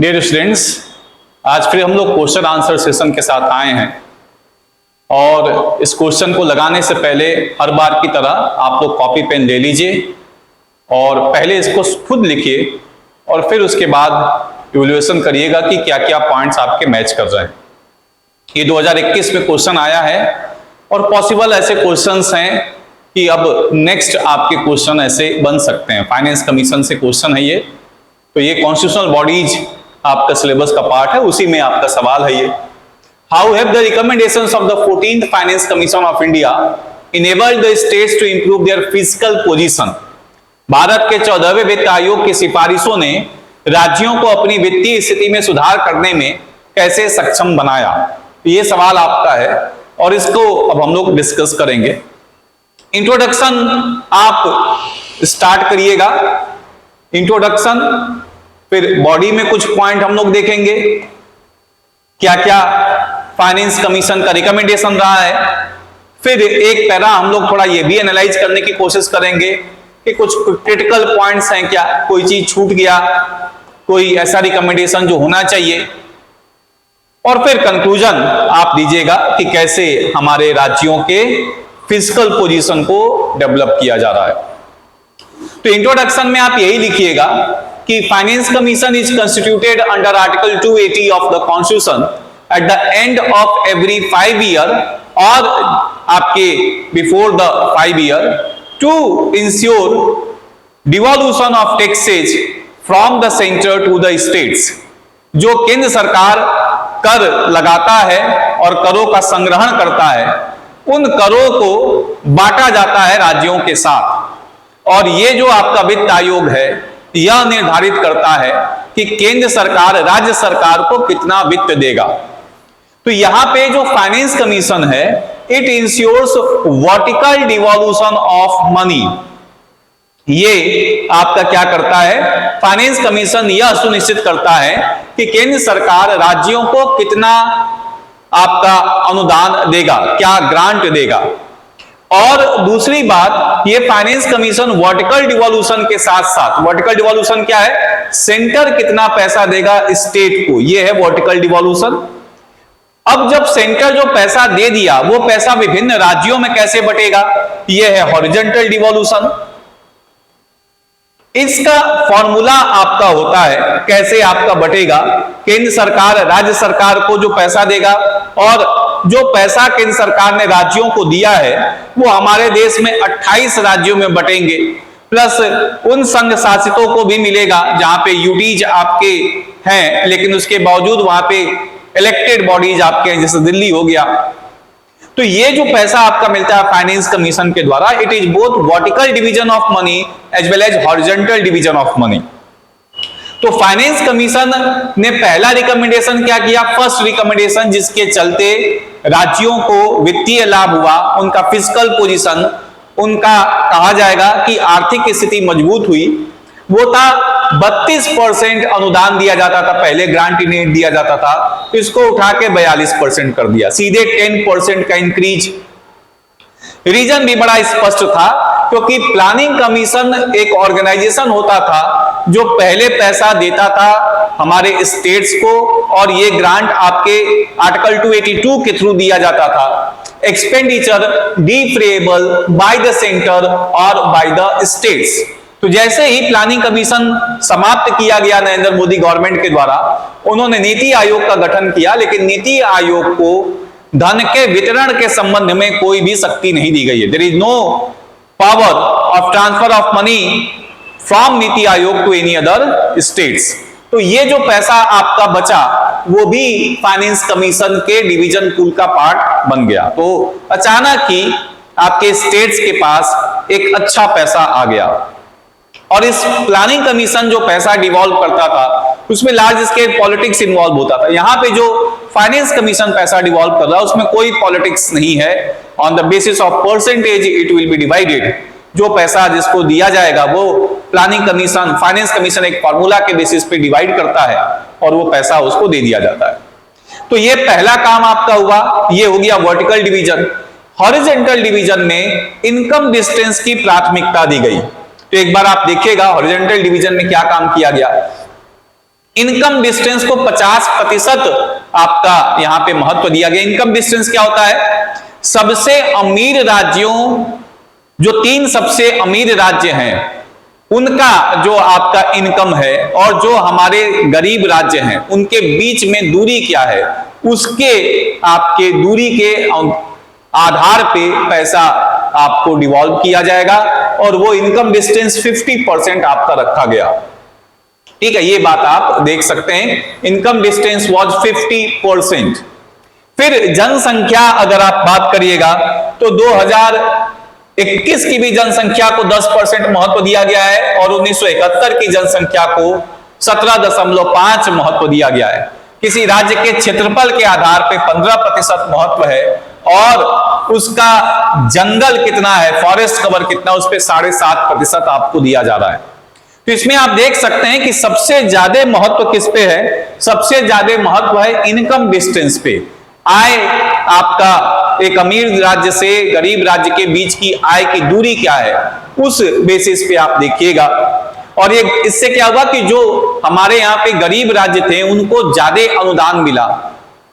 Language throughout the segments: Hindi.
डियर स्टूडेंट्स, आज फिर हम लोग क्वेश्चन आंसर सेशन के साथ आए हैं और इस क्वेश्चन को लगाने से पहले हर बार की तरह आप लोग कॉपी पेन ले लीजिए और पहले इसको खुद लिखिए और फिर उसके बाद इवैल्यूएशन करिएगा कि क्या क्या पॉइंट्स आपके मैच कर रहे हैं। ये 2021 में क्वेश्चन आया है और पॉसिबल ऐसे क्वेश्चंस हैं कि अब नेक्स्ट आपके क्वेश्चन ऐसे बन सकते हैं। फाइनेंस कमीशन से क्वेश्चन है ये, तो ये कॉन्स्टिट्यूशनल बॉडीज आपका सिलेबस का पार्ट है, उसी में आपका सवाल है ये। How have the recommendations of the 14th finance commission of India enabled the states to improve their physical position. Bharat के 14वें वित्त आयोग की सिफारिशों ने राज्यों को अपनी वित्तीय स्थिति में सुधार करने में कैसे सक्षम बनाया, ये सवाल आपका है और इसको अब हम लोग डिस्कस करेंगे। इंट्रोडक्शन आप स्टार्ट करिएगा, इंट्रोडक्शन, फिर बॉडी में कुछ पॉइंट हम लोग देखेंगे, क्या क्या फाइनेंस कमीशन का रिकमेंडेशन रहा है, फिर एक पैरा हम लोग थोड़ा ये भी एनालाइज करने की कोशिश करेंगे कि कुछ क्रिटिकल पॉइंट्स हैं क्या, कोई चीज छूट गया, कोई ऐसा रिकमेंडेशन जो होना चाहिए, और फिर कंक्लूजन आप दीजिएगा कि कैसे हमारे राज्यों के फिजिकल पोजीशन को डेवलप किया जा रहा है। तो इंट्रोडक्शन में आप यही लिखिएगा कि finance commission is constituted under article 280 of the constitution at the end of every 5 year और आपके before the 5 year to ensure devolution of taxes from the centre to the states. जो केंद्र सरकार कर लगाता है और करों का संग्रहण करता है, उन करों को बांटा जाता है राज्यों के साथ और ये जो आपका वित्त आयोग है यह निर्धारित करता है कि केंद्र सरकार राज्य सरकार को कितना वित्त देगा। तो यहां पे जो फाइनेंस कमीशन है, it ensures vertical devolution of money. ये आपका क्या करता है, फाइनेंस कमीशन यह सुनिश्चित करता है कि केंद्र सरकार राज्यों को कितना आपका अनुदान देगा, क्या ग्रांट देगा। और दूसरी बात, ये फाइनेंस कमीशन वर्टिकल डिवॉल्यूशन के साथ साथ, वर्टिकल डिवॉल्यूशन क्या है, सेंटर कितना पैसा देगा स्टेट को, ये है वर्टिकल डिवॉल्यूशन। अब जब सेंटर जो पैसा दे दिया वो पैसा विभिन्न राज्यों में कैसे बटेगा, ये है हॉरिजॉन्टल डिवॉल्यूशन। इसका फॉर्मूला आपका होता है कैसे आपका बटेगा, केंद्र सरकार राज्य सरकार को जो पैसा देगा और जो पैसा केंद्र सरकार ने राज्यों को दिया है वो हमारे देश में 28 राज्यों में बटेंगे, प्लस उन संघ शासितों को भी मिलेगा जहां पे यूटीज आपके हैं लेकिन उसके बावजूद वहां पे इलेक्टेड बॉडीज आपके हैं, जैसे दिल्ली हो गया। तो ये जो पैसा आपका मिलता है फाइनेंस कमीशन के द्वारा, it is both vertical division of money as well as horizontal division of money. तो फाइनेंस कमीशन ने पहला रिकमेंडेशन क्या किया, फर्स्ट रिकमेंडेशन जिसके चलते राज्योयों को वित्तीय लाभ हुआ, उनका फिजिकल पोजीशन, उनका कहा जाएगा कि आर्थिक स्थिति मजबूत हुई, वो था 32% अनुदान दिया जाता था, पहले ग्रांट इन्हें दिया जाता था, इसको उठा के 42% कर दिया, सीधे 10% का इंक्रीज। रीजन भी बड़ा स्पष्ट था क्योंकि प्लानिंग कमीशन एक ऑर्गेनाइजेशन होता था जो पहले पैसा देता था हमारे स्टेट्स को और ये ग्रांट आपके आर्टिकल 282 के थ्रू दिया जाता था। Expenditure deferrable by the centre और बाय द स्टेट्स। तो जैसे ही प्लानिंग कमीशन समाप्त किया गया नरेंद्र मोदी गवर्नमेंट के द्वारा, उन्होंने नीति आयोग का गठन किया, लेकिन नीति आयोग को धन के वितरण के संबंध में कोई भी शक्ति नहीं दी गई है। There is no power of transfer of money from NITI Aayog to any other states. तो ये जो पैसा आपका बचा वो भी फाइनेंस कमीशन के डिवीजन पूल का पार्ट बन गया। तो अचानक ही आपके स्टेट्स के पास एक अच्छा पैसा आ गया और इस प्लानिंग कमीशन जो पैसा डिवॉल्व करता था उसमें लार्ज स्केल पॉलिटिक्स इन्वॉल्व होता था। यहां पे जो फाइनेंस कमीशन पैसा डिवॉल्व कर रहा है उसमें कोई पॉलिटिक्स नहीं है, on the basis of percentage it will be divided. जो पैसा जिसको दिया जाएगा वो प्लानिंग कमीशन, फाइनेंस कमीशन एक फॉर्मूला के बेसिस पे डिवाइड करता है और वो पैसा उसको दे दिया जाता है। तो ये पहला काम आपका हुआ, ये हो गया वर्टिकल डिवीजन। हॉरिजॉन्टल डिवीजन में इनकम डिस्टेंस की प्राथमिकता दी गई। तो एक बार आप देखिएगा हॉरिजॉन्टल डिवीजन में क्या काम किया गया। इनकम डिस्टेंस को 50% आपका यहां पे महत्व दिया गया। इनकम डिस्टेंस क्या होता है? सबसे अमीर राज्यों, जो 3 सबसे अमीर राज्य हैं उनका जो आपका इनकम है और जो हमारे गरीब राज्य हैं उनके बीच में दूरी क्या है, उसके आपके दूरी के आधार पे पैसा आपको डिवॉल्व किया जाएगा और वो इनकम डिस्टेंस 50% आपका रखा गया। ठीक है, ये बात आप देख सकते हैं, इनकम डिस्टेंस वाज 50%। फिर जनसंख्या अगर आप बात करिएगा तो 2021 की भी जनसंख्या को 10% महत्व दिया गया है और 1971 की जनसंख्या को 17.5 महत्व दिया गया है। किसी राज्य के क्षेत्रफल के आधार पर 15% महत्व है और उसका जंगल कितना है, फॉरेस्ट कवर कितना, उस पर 7.5% आपको दिया जा रहा है। तो इसमें आप देख सकते हैं कि सबसे ज्यादा महत्व किस पे है? सबसे ज्यादा महत्व है इनकम डिस्टेंस पे। आय आपका एक अमीर राज्य से गरीब राज्य के बीच की आय की दूरी क्या है, उस बेसिस पे आप देखिएगा। और ये इससे क्या हुआ कि जो हमारे यहाँ पे गरीब राज्य थे उनको ज्यादा अनुदान मिला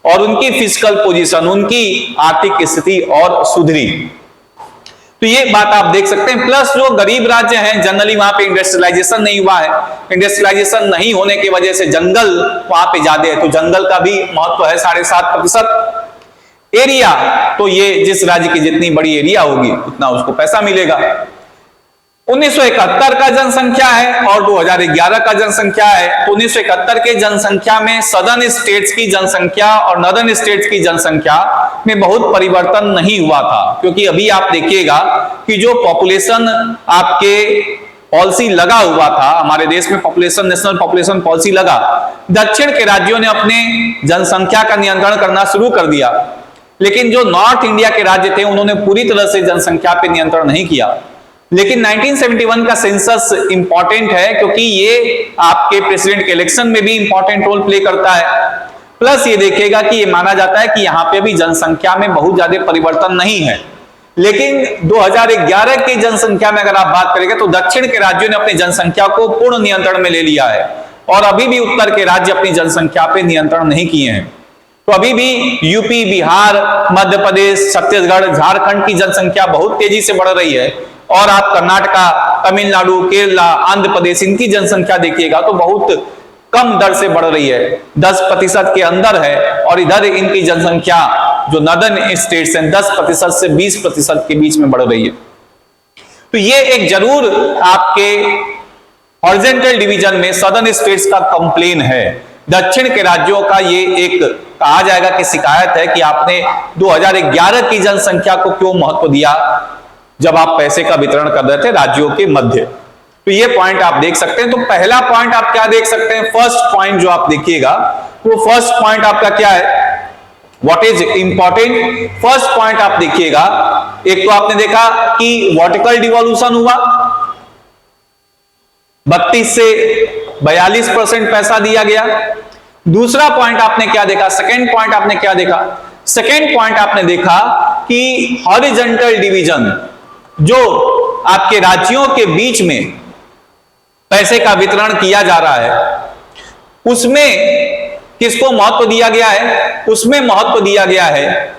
और उनकी फिस्कल पोजीशन, उनकी आर्थिक स्थिति और सुधरी। तो ये बात आप देख सकते हैं। प्लस जो गरीब राज्य हैं जनरली वहां पे इंडस्ट्रियलाइजेशन नहीं हुआ है, इंडस्ट्रियलाइजेशन नहीं होने की वजह से जंगल वहां पे ज्यादा है, तो जंगल का भी महत्व है 7.5%। एरिया, तो ये जिस राज्य की जितनी बड़ी एरिया होगी उतना उसको पैसा मिलेगा। 1971 का जनसंख्या है और 2011 का जनसंख्या है। तो 1971 के जनसंख्या में सदर्न स्टेट्स की जनसंख्या और नॉर्दर्न स्टेट्स की जनसंख्या में बहुत परिवर्तन नहीं हुआ था, क्योंकि अभी आप देखिएगा कि जो पॉपुलेशन आपके पॉलिसी लगा हुआ था हमारे देश में, पॉपुलेशन नेशनल पॉपुलेशन पॉलिसी लगा, दक्षिण के राज्यों ने अपने जनसंख्या का नियंत्रण करना शुरू कर दिया, लेकिन जो नॉर्थ इंडिया के राज्य थे उन्होंने पूरी तरह से जनसंख्या पे नियंत्रण नहीं किया। लेकिन 1971 का सेंसस इंपॉर्टेंट है क्योंकि ये आपके प्रेसिडेंट के इलेक्शन में भी इंपॉर्टेंट रोल प्ले करता है। प्लस ये देखिएगा कि ये माना जाता है कि यहाँ पे भी जनसंख्या में बहुत ज्यादा परिवर्तन नहीं है। लेकिन 2011 की जनसंख्या में अगर आप बात करेंगे तो दक्षिण के राज्यों ने अपनी जनसंख्या को पूर्ण नियंत्रण में ले लिया है और अभी भी उत्तर के राज्य अपनी जनसंख्या पे नियंत्रण नहीं किए हैं। तो अभी भी यूपी, बिहार, मध्य प्रदेश, छत्तीसगढ़, झारखंड की जनसंख्या बहुत तेजी से बढ़ रही है और आप कर्नाटका, तमिलनाडु, केरला, आंध्र प्रदेश, इनकी जनसंख्या देखिएगा तो बहुत कम दर से बढ़ रही है, 10% के अंदर है। और इधर इनकी जनसंख्या जो नॉर्दर्न स्टेट्स हैं 10% से 20% के बीच में बढ़ रही है। तो ये एक जरूर आपके हॉरिजॉन्टल डिवीजन में सदर्न स्टेट्स का कंप्लेन है। दक्षिण के राज्यों का ये एक कहा जाएगा कि शिकायत है कि आपने 2011 की जनसंख्या को क्यों महत्व दिया जब आप पैसे का वितरण कर रहे थे राज्यों के मध्य। तो ये पॉइंट आप देख सकते हैं। तो पहला पॉइंट आप क्या देख सकते हैं, फर्स्ट पॉइंट जो आप देखिएगा वो फर्स्ट पॉइंट आपका क्या है, what is important. First point आप देखिएगा, एक तो आपने देखा कि वर्टिकल डिवोल्यूशन हुआ, 32 से 42% पैसा दिया गया। दूसरा पॉइंट आपने क्या देखा, सेकेंड पॉइंट आपने क्या देखा, सेकेंड पॉइंट आपने देखा कि हॉरिजॉन्टल डिवीजन, जो आपके राज्यों के बीच में पैसे का वितरण किया जा रहा है उसमें किसको महत्व दिया गया है, उसमें महत्व दिया गया है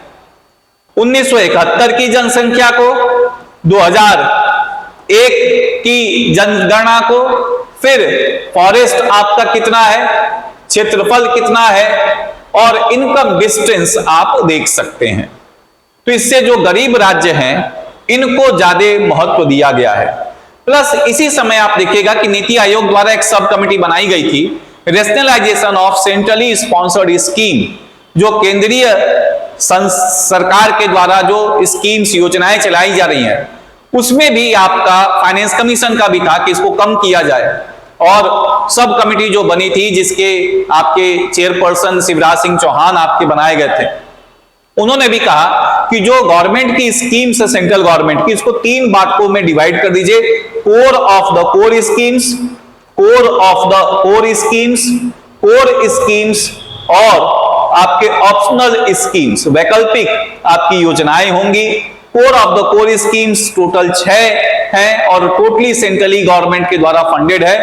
1971 की जनसंख्या को, 2001 की जनगणना को, फिर फॉरेस्ट आपका कितना है, क्षेत्रफल कितना है और इनकम डिस्टेंस आप देख सकते हैं। तो इससे जो गरीब राज्य हैं इनको ज्यादा महत्व दिया गया है। प्लस इसी समय आप देखिएगा कि नीति आयोग द्वारा एक सब कमेटी बनाई गई थी, rationalisation of centrally sponsored scheme, जो केंद्रीय सरकार के द्वारा जो स्कीम्स योजनाएं चलाई जा रही हैं उसमें भी आपका फाइनेंस कमीशन का भी था कि इसको कम किया जाए। और सब कमेटी जो बनी थी जिसके आपके चेयरपर्सन शिवराज सिंह चौहान आपके बनाए गए थे, उन्होंने भी कहा कि जो गवर्नमेंट की स्कीम्स है सेंट्रल गवर्नमेंट की, इसको 3 बातों में डिवाइड कर दीजिए, core of the core schemes, core of the core schemes, core schemes और आपके ऑप्शनल स्कीम्स, वैकल्पिक आपकी योजनाएं होंगी। Core of the core schemes total 6 हैं और टोटली सेंट्रली गवर्नमेंट के द्वारा फंडेड है।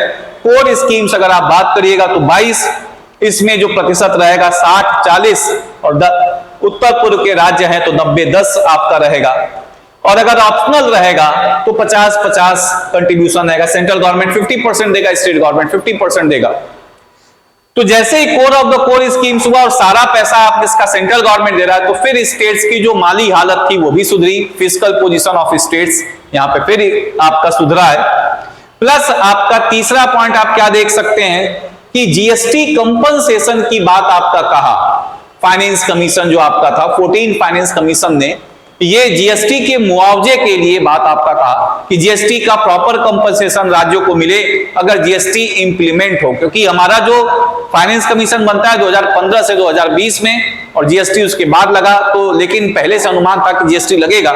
कोर स्कीम्स अगर आप बात करिएगा तो 22, इसमें जो प्रतिशत रहेगा 60-40, और उत्तर पूर्व के राज्य हैं तो 90-10 आपका रहेगा। और अगर ऑप्शनल रहेगा तो 50-50 कंट्रीब्यूशन रहेगा। सेंट्रल गवर्नमेंट 50% देगा, स्टेट गवर्नमेंट 50% देगा। तो जैसे ही core of the core schemes हुआ और सारा पैसा आप इसका सेंट्रल गवर्नमेंट दे रहा है, तो फिर स्टेट्स की जो माली हालत थी वो भी सुधरी। फिस्कल पोजीशन ऑफ स्टेट्स यहां पे फिर आपका सुधरा है। प्लस आपका तीसरा पॉइंट आप क्या देख सकते हैं कि जीएसटी कंपनसेशन की बात आपका कहा, फाइनेंस कमीशन जो आपका था 14 फाइनेंस कमीशन ने ये जीएसटी के मुआवजे के लिए बात आपका कहा कि जीएसटी का प्रॉपर कंपनसेशन राज्यों को मिले अगर जीएसटी इंप्लीमेंट हो, क्योंकि हमारा जो फाइनेंस कमीशन बनता है 2015 से 2020 में और जीएसटी उसके बाद लगा, तो लेकिन पहले से अनुमान था कि जीएसटी लगेगा।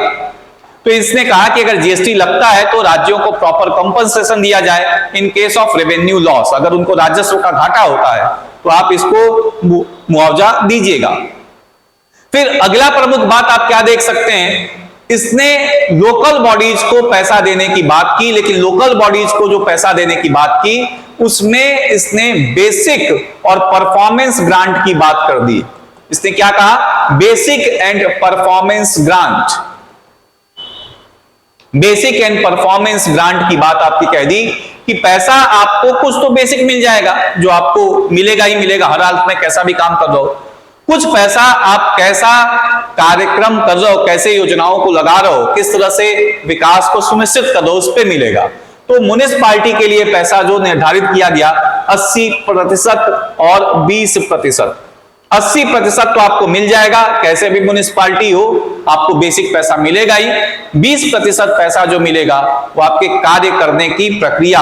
तो इसने कहा कि अगर जीएसटी लगता है तो राज्यों को प्रॉपर कंपनसेशन दिया जाए in case of revenue loss. अगर उनको राजस्व का घाटा होता है तो आप इसको मुआवजा दीजिएगा। फिर अगला प्रमुख बात आप क्या देख सकते हैं, इसने लोकल बॉडीज को पैसा देने की बात की, लेकिन लोकल बॉडीज को जो पैसा देने की बात की उसमें इसने बेसिक और परफॉर्मेंस ग्रांट की बात कर दी। इसने क्या कहा, basic and performance grant, basic and performance grant की बात आपकी कह दी कि पैसा आपको कुछ तो बेसिक मिल जाएगा जो आपको मिलेगा ही मिलेगा हर हालत में, कैसा भी काम कर रहे हो। कुछ पैसा आप कैसा कार्यक्रम कर रहे हो, कैसे योजनाओं को लगा रहे हो, किस तरह से विकास को सुनिश्चित कर रहे हो, उस पर मिलेगा। तो म्युनिसिपैलिटी के लिए पैसा जो निर्धारित किया गया 80% और 20%। 80% तो आपको मिल जाएगा, कैसे भी म्युनिसिपैलिटी हो आपको बेसिक पैसा मिलेगा ही। 20% पैसा जो मिलेगा वो आपके कार्य करने की प्रक्रिया,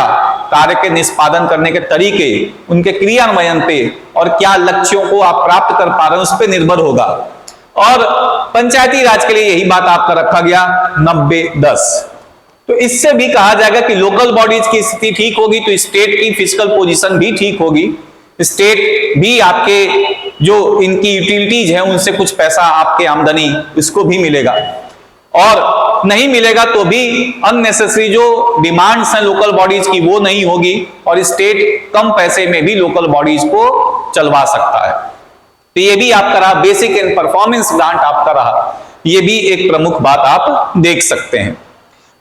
कार्य के निष्पादन करने के तरीके, उनके क्रियान्वयन पे और क्या लक्ष्यों को आप प्राप्त कर पा रहे हैं उस पर निर्भर होगा। और पंचायती राज के लिए यही बात आपका रखा गया 90-10। तो इससे भी कहा जाएगा कि लोकल बॉडीज की स्थिति ठीक होगी तो स्टेट की फिस्कल पोजीशन भी ठीक होगी, स्टेट भी आपके जो इनकी यूटिलिटीज है उनसे कुछ पैसा आपके आमदनी इसको भी मिलेगा। और नहीं मिलेगा तो भी अननेसेसरी जो डिमांड्स हैं लोकल बॉडीज की वो नहीं होगी और स्टेट कम पैसे में भी लोकल बॉडीज को चलवा सकता है। तो ये भी आपका रहा, बेसिक एंड परफॉर्मेंस ग्रांट आपका रहा, ये भी एक प्रमुख बात आप देख सकते हैं।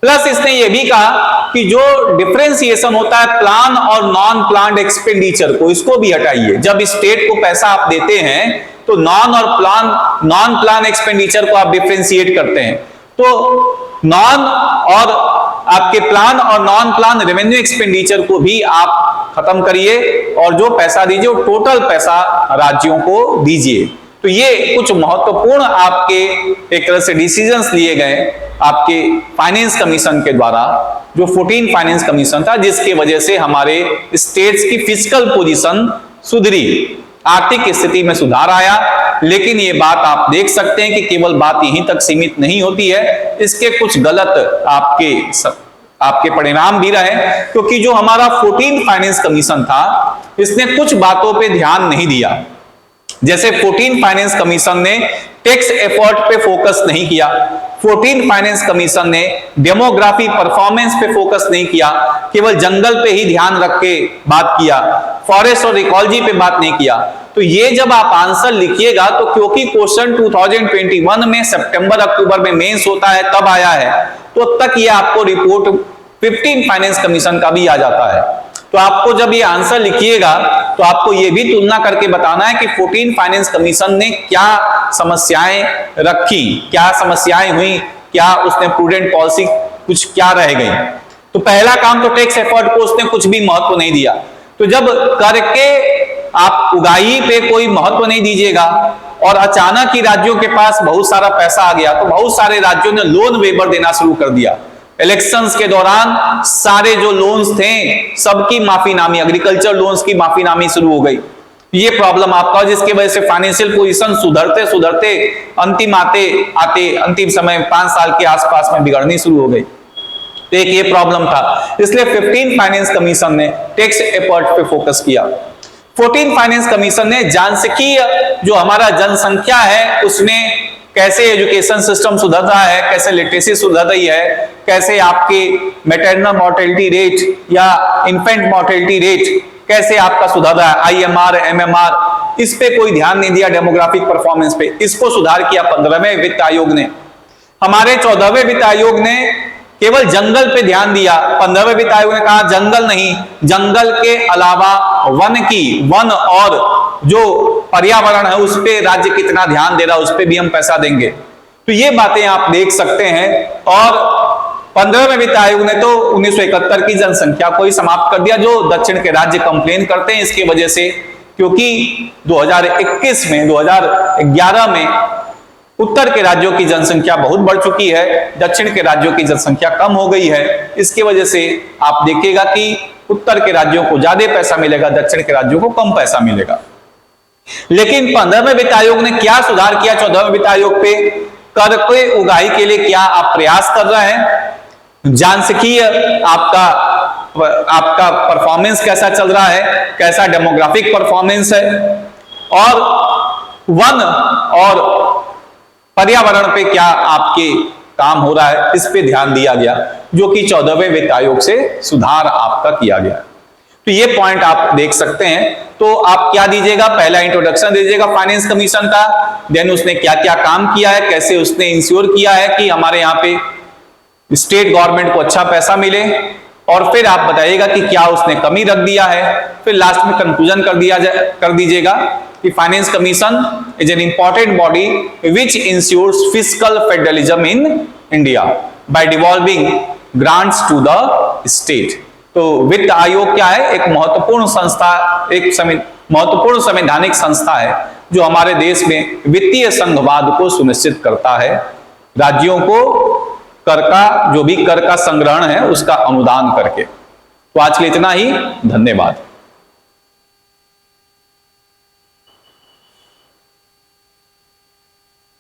प्लस इसने ये भी कहा कि जो डिफरेंशिएशन होता है प्लान और नॉन प्लान्ड एक्सपेंडिचर को, इसको भी हटाइए। जब स्टेट को पैसा आप देते हैं तो नॉन प्लान एक्सपेंडिचर को आप डिफरेंशिएट करते हैं। तो नॉन और आपके प्लान और नॉन प्लान रेवेन्यू एक्सपेंडिचर को भी आप खत्म करिए और जो पैसा दीजिए वो टोटल पैसा राज्यों को दीजिए। तो ये कुछ महत्वपूर्ण आपके एक तरह से डिसीजंस लिए गए आपके फाइनेंस कमीशन के द्वारा, जो 14 फाइनेंस कमीशन था, जिसकी वजह से हमारे स्टेट्स की फिस्कल पोजीशन सुधरी, आर्थिक स्थिति में सुधार आया। लेकिन ये बात आप देख सकते हैं कि केवल बात यहीं तक सीमित नहीं होती है, इसके कुछ गलत आपके परिणाम भी रहे, क्योंकि जो हमारा 14 फाइनेंस कमीशन था इसने कुछ बातों पे ध्यान नहीं दिया। जैसे 14 फाइनेंस कमीशन ने टैक्स एफर्ट पे फोकस नहीं किया, 14 फाइनेंस कमीशन ने डेमोग्राफी परफॉर्मेंस पे फोकस नहीं किया, केवल जंगल पे ही ध्यान रख के बात किया, फॉरेस्ट और इकोलॉजी पे बात नहीं किया। तो ये जब आप आंसर लिखिएगा तो क्योंकि क्वेश्चन 2021 में सितंबर अक्टूबर में मेंस होता है तब आया है, तो तक ये आपको रिपोर्ट 15 फाइनेंस कमीशन का भी आ जाता है। तो आपको जब ये आंसर लिखिएगा तो आपको ये भी तुलना करके बताना है कि 14 फाइनेंस कमीशन ने क्या समस्याएं रखी, क्या समस्याएं हुई, क्या उसने प्रूडेंट पॉलिसी कुछ क्या रह गई। तो पहला काम तो टैक्स एफर्ट को उसने कुछ भी महत्व नहीं दिया। तो जब करके आप उगाही पे कोई महत्व नहीं दीजिएगा और अचानक ही राज्यों के पास बहुत सारा पैसा आ गया, तो बहुत सारे राज्यों ने लोन वेवर देना शुरू कर दिया। इलेक्शंस के दौरान सारे जो लोन्स थे सबकी माफीनामी, एग्रीकल्चर लोन्स की माफीनामी शुरू हो गई। ये प्रॉब्लम आपका, जिसकी वजह से फाइनेंशियल पोजीशन सुधरते सुधरते अंतिम समय 5 साल के आसपास में बिगड़नी शुरू हो गई। तो एक ये प्रॉब्लम था, इसलिए 15 फाइनेंस कमीशन ने टैक्स एफर्ट पे फोकस किया। 14 फाइनेंस कमीशन ने जनसांख्यिकीय जो हमारा जनसंख्या है उसमें कैसे एजुकेशन सिस्टम सुधर रहा है, कैसे लिटरेसी सुधर रही है, कैसे आपके मैटरनल मॉर्टेलिटी रेट या इन्फेंट मॉर्टेलिटी रेट कैसे आपका सुधर रहा है, IMR, MMR, इस पे कोई ध्यान नहीं दिया, डेमोग्राफिक परफॉर्मेंस पे। इसको सुधार किया 15वें वित्त आयोग ने। हमारे 14वें वित्त आयोग ने केवल जंगल पे ध्यान दिया। 15वें वित्त आयोग ने कहा जंगल नहीं, जंगल के अलावा वन और जो पर्यावरण है उस पे राज्य कितना ध्यान दे रहा है, उस पे भी हम पैसा देंगे। तो ये बातें आप देख सकते हैं। और 15वें वित्त आयोग ने तो 1971 की जनसंख्या को ही समाप्त कर दिया, जो दक्षिण के राज्य कंप्लेन करते हैं इसकी वजह से, क्योंकि 2011 में उत्तर के राज्यों की जनसंख्या बहुत बढ़ चुकी है, दक्षिण के राज्यों की जनसंख्या कम हो गई है। इसकी वजह से आप देखिएगा कि उत्तर के राज्यों को ज्यादा पैसा मिलेगा, दक्षिण के राज्यों को कम पैसा मिलेगा। लेकिन 15वें वित्त आयोग ने क्या सुधार किया 14वें वित्त आयोग पे? कर के उगाही के लिए क्या आप प्रयास कर रहे हैं, जनसांख्यिकीय आपका परफॉर्मेंस कैसा चल रहा है, कैसा डेमोग्राफिक परफॉर्मेंस है, और वन और पर्यावरण पे क्या आपके काम हो रहा है, इस पे ध्यान दिया गया, जो कि 14वें वित्त आयोग से सुधार आपका किया गया। तो ये पॉइंट आप देख सकते हैं। तो आप क्या दीजिएगा, पहला इंट्रोडक्शन दीजिएगा फाइनेंस कमीशन का, देन उसने क्या क्या काम किया है, कैसे उसने इंश्योर किया है कि हमारे यहाँ पे स्टेट गवर्नमेंट को अच्छा पैसा मिले, और फिर आप बताइएगा कि क्या उसने कमी रख दिया है। फिर लास्ट में कंक्लूजन कर दीजिएगा कि finance commission is an important body which ensures fiscal federalism in India by devolving grants to the state. तो वित्त आयोग क्या है? एक महत्वपूर्ण संस्था, महत्वपूर्ण संवैधानिक संस्था है जो हमारे देश में वित्तीय संघवाद को सुनिश्चित करता है, राज्यों को कर का जो भी कर का संग्रहण है उसका अनुदान करके। तो आज के लिए इतना ही, धन्यवाद।